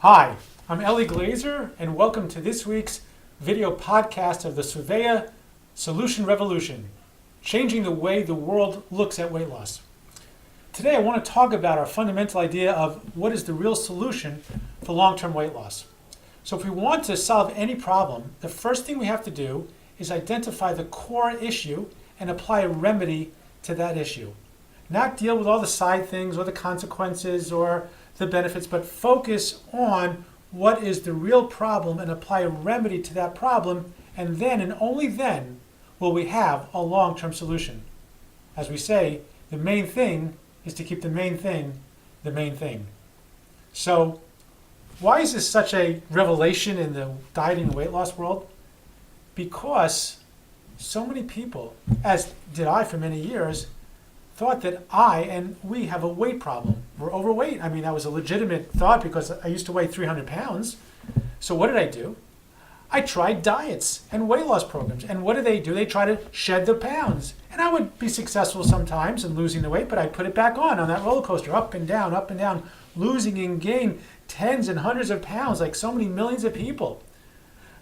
Hi, I'm Ellie Glazer, and welcome to this week's video podcast of the Surveya Solution Revolution, changing the way the world looks at weight loss. Today I want to talk about our fundamental idea of what is the real solution for long-term weight loss. So if we want to solve any problem, the first thing we have to do is identify the core issue and apply a remedy to that issue. Not deal with all the side things or the consequences or the benefits, but focus on what is the real problem and apply a remedy to that problem, and then and only then will we have a long-term solution. As we say, the main thing is to keep the main thing the main thing. So why is this such a revelation in the dieting and weight loss world? Because so many people, as did I for many years, thought that I and we have a weight problem. We're overweight. I mean, that was a legitimate thought because I used to weigh 300 pounds. So what did I do? I tried diets and weight loss programs. And what do? They try to shed the pounds. And I would be successful sometimes in losing the weight, but I'd put it back on that roller coaster, up and down, losing and gaining tens and hundreds of pounds like so many millions of people.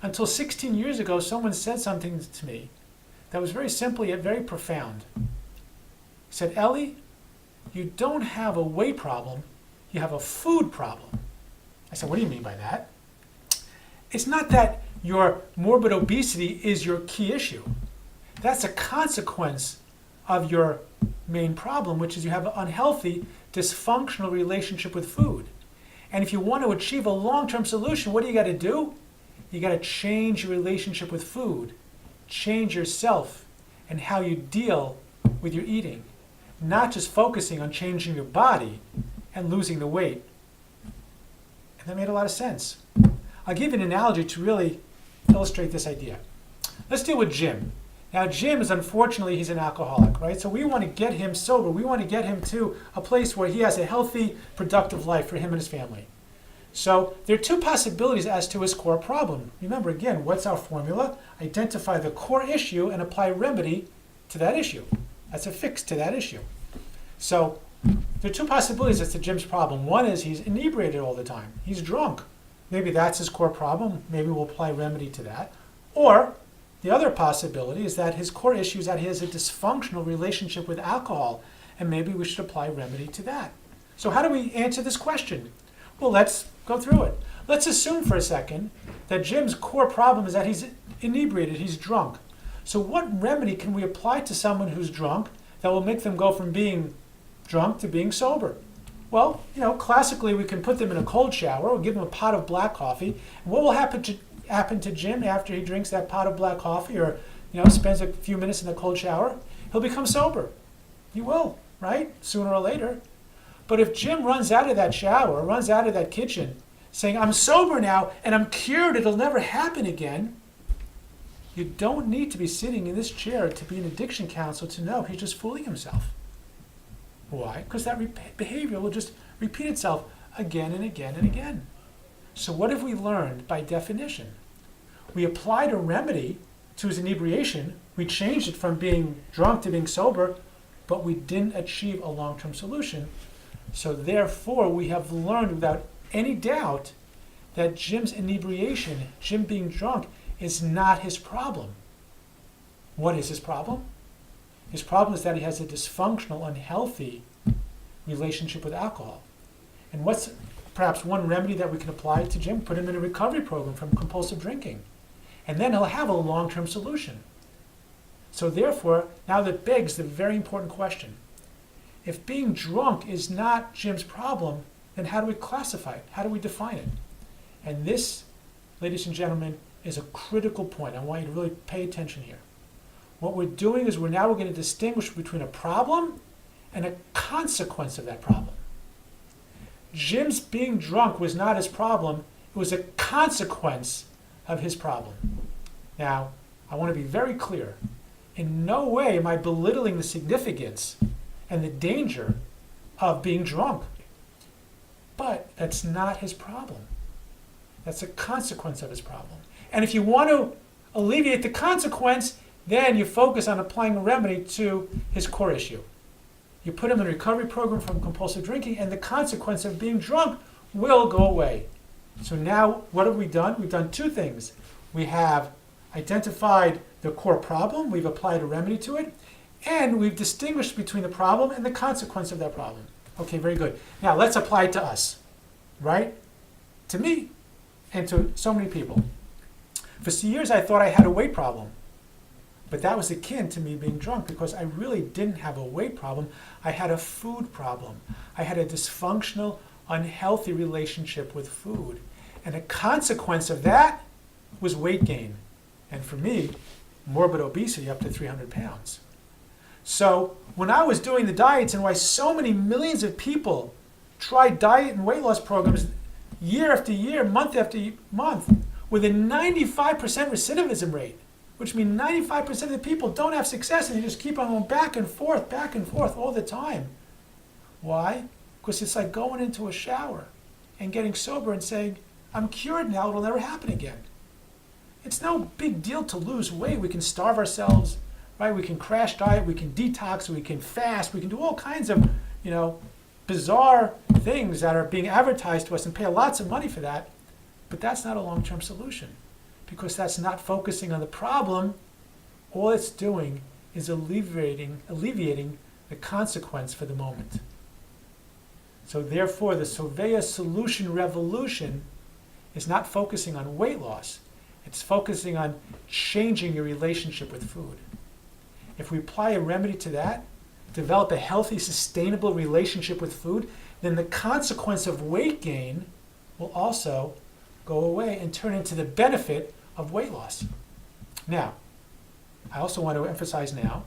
Until 16 years ago, someone said something to me that was very simple yet very profound. He said, Ellie, you don't have a weight problem, you have a food problem. I said, what do you mean by that? It's not that your morbid obesity is your key issue. That's a consequence of your main problem, which is you have an unhealthy, dysfunctional relationship with food. And if you want to achieve a long-term solution, what do you got to do? You got to change your relationship with food, change yourself and how you deal with your eating. Not just focusing on changing your body and losing the weight. And that made a lot of sense. I'll give you an analogy to really illustrate this idea. Let's deal with Jim. Now Jim is, unfortunately, he's an alcoholic, right? So we want to get him sober. We want to get him to a place where he has a healthy, productive life for him and his family. So there are two possibilities as to his core problem. Remember, again, what's our formula? Identify the core issue and apply a remedy to that issue. That's a fix to that issue. So there are two possibilities as to Jim's problem. One is he's inebriated all the time. He's drunk. Maybe that's his core problem. Maybe we'll apply remedy to that. Or the other possibility is that his core issue is that he has a dysfunctional relationship with alcohol, and maybe we should apply remedy to that. So how do we answer this question? Well, let's go through it. Let's assume for a second that Jim's core problem is that he's inebriated, he's drunk. So what remedy can we apply to someone who's drunk that will make them go from being drunk to being sober? Well, classically we can put them in a cold shower or give them a pot of black coffee. And what will happen to Jim after he drinks that pot of black coffee or spends a few minutes in the cold shower? He'll become sober. He will, right? Sooner or later. But if Jim runs out of that shower, runs out of that kitchen saying, I'm sober now and I'm cured, it'll never happen again, you don't need to be sitting in this chair to be an addiction counselor to know he's just fooling himself. Why? Because that behavior will just repeat itself again and again and again. So what have we learned by definition? We applied a remedy to his inebriation. We changed it from being drunk to being sober, but we didn't achieve a long-term solution. So therefore, we have learned without any doubt that Jim's inebriation, Jim being drunk, is not his problem. What is his problem? His problem is that he has a dysfunctional, unhealthy relationship with alcohol. And what's perhaps one remedy that we can apply to Jim? Put him in a recovery program from compulsive drinking. And then he'll have a long-term solution. So therefore, now that begs the very important question. If being drunk is not Jim's problem, then how do we classify it? How do we define it? And this, ladies and gentlemen, is a critical point. I want you to really pay attention here. What we're doing is we're going to distinguish between a problem and a consequence of that problem. Jim's being drunk was not his problem. It was a consequence of his problem. Now, I want to be very clear. In no way am I belittling the significance and the danger of being drunk. But that's not his problem. That's a consequence of his problem. And if you want to alleviate the consequence, then you focus on applying a remedy to his core issue. You put him in a recovery program from compulsive drinking, and the consequence of being drunk will go away. So now what have we done? We've done two things. We have identified the core problem, we've applied a remedy to it, and we've distinguished between the problem and the consequence of that problem. Okay, very good. Now let's apply it to us, right? To me and to so many people. For years I thought I had a weight problem, but that was akin to me being drunk because I really didn't have a weight problem. I had a food problem. I had a dysfunctional, unhealthy relationship with food. And the consequence of that was weight gain. And for me, morbid obesity up to 300 pounds. So when I was doing the diets and why so many millions of people tried diet and weight loss programs year after year, month after month, with a 95% recidivism rate, which means 95% of the people don't have success and they just keep on going back and forth all the time. Why? Because it's like going into a shower and getting sober and saying, I'm cured now, it'll never happen again. It's no big deal to lose weight. We can starve ourselves, right? We can crash diet, we can detox, we can fast, we can do all kinds of, bizarre things that are being advertised to us and pay lots of money for that. But that's not a long-term solution because that's not focusing on the problem. All it's doing is alleviating the consequence for the moment. So therefore, the Surveya solution revolution is not focusing on weight loss. It's focusing on changing your relationship with food. If we apply a remedy to that, develop a healthy, sustainable relationship with food, then the consequence of weight gain will also go away and turn into the benefit of weight loss. Now, I also want to emphasize now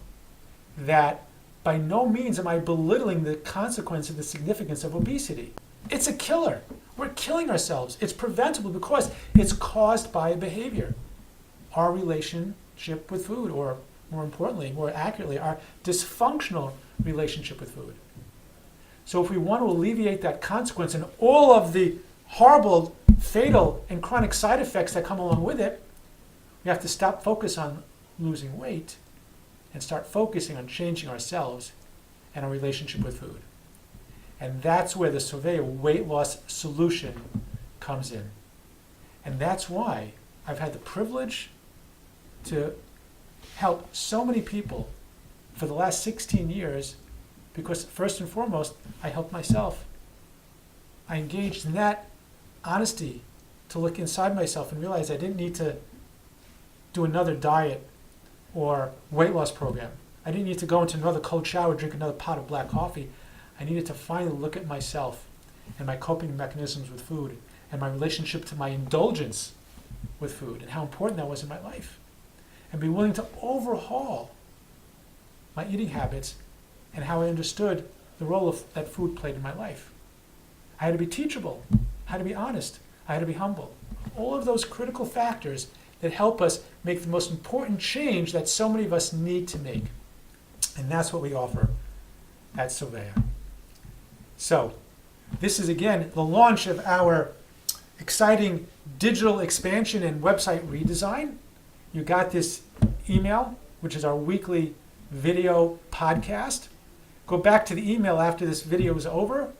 that by no means am I belittling the consequence of the significance of obesity. It's a killer. We're killing ourselves. It's preventable because it's caused by a behavior. Our relationship with food, or more importantly, more accurately, our dysfunctional relationship with food. So if we want to alleviate that consequence and all of the horrible, fatal, and chronic side effects that come along with it, we have to stop focus on losing weight and start focusing on changing ourselves and our relationship with food. And that's where the Surveya weight loss solution comes in. And that's why I've had the privilege to help so many people for the last 16 years because first and foremost, I helped myself. I engaged in that honesty to look inside myself and realize I didn't need to do another diet or weight loss program. I didn't need to go into another cold shower, drink another pot of black coffee. I needed to finally look at myself and my coping mechanisms with food and my relationship to my indulgence with food and how important that was in my life. And be willing to overhaul my eating habits and how I understood the role that food played in my life. I had to be teachable. I had to be honest. I had to be humble. All of those critical factors that help us make the most important change that so many of us need to make. And that's what we offer at Surveya. So, this is again the launch of our exciting digital expansion and website redesign. You got this email, which is our weekly video podcast. Go back to the email after this video is over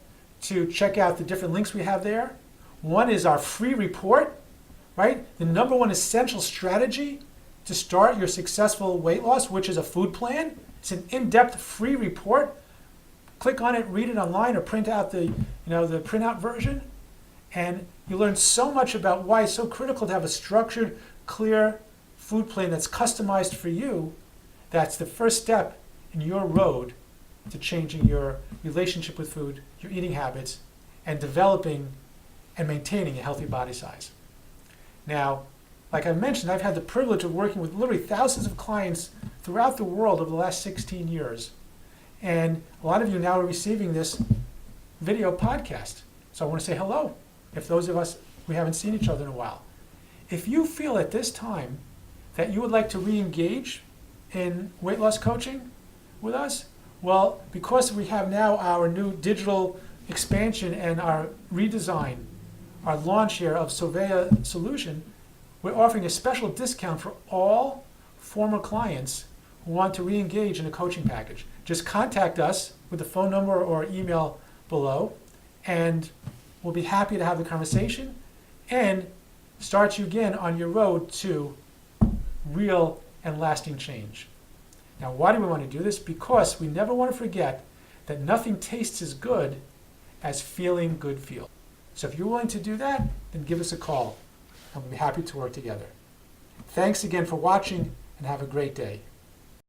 to check out the different links we have there. One is our free report, right? The number one essential strategy to start your successful weight loss, which is a food plan. It's an in-depth free report. Click on it, read it online, or print out the printout version. And you learn so much about why it's so critical to have a structured, clear food plan that's customized for you. That's the first step in your road to changing your relationship with food, your eating habits, and developing and maintaining a healthy body size. Now, like I mentioned, I've had the privilege of working with literally thousands of clients throughout the world over the last 16 years. And a lot of you now are receiving this video podcast. So I want to say hello, if those of us, we haven't seen each other in a while. If you feel at this time that you would like to re-engage in weight loss coaching with us, well, because we have now our new digital expansion and our redesign, our launch here of Surveya Solution, we're offering a special discount for all former clients who want to re-engage in a coaching package. Just contact us with the phone number or email below, and we'll be happy to have the conversation and start you again on your road to real and lasting change. Now, why do we want to do this? Because we never want to forget that nothing tastes as good as feeling good feels. So if you're willing to do that, then give us a call, and we'll be happy to work together. Thanks again for watching, and have a great day.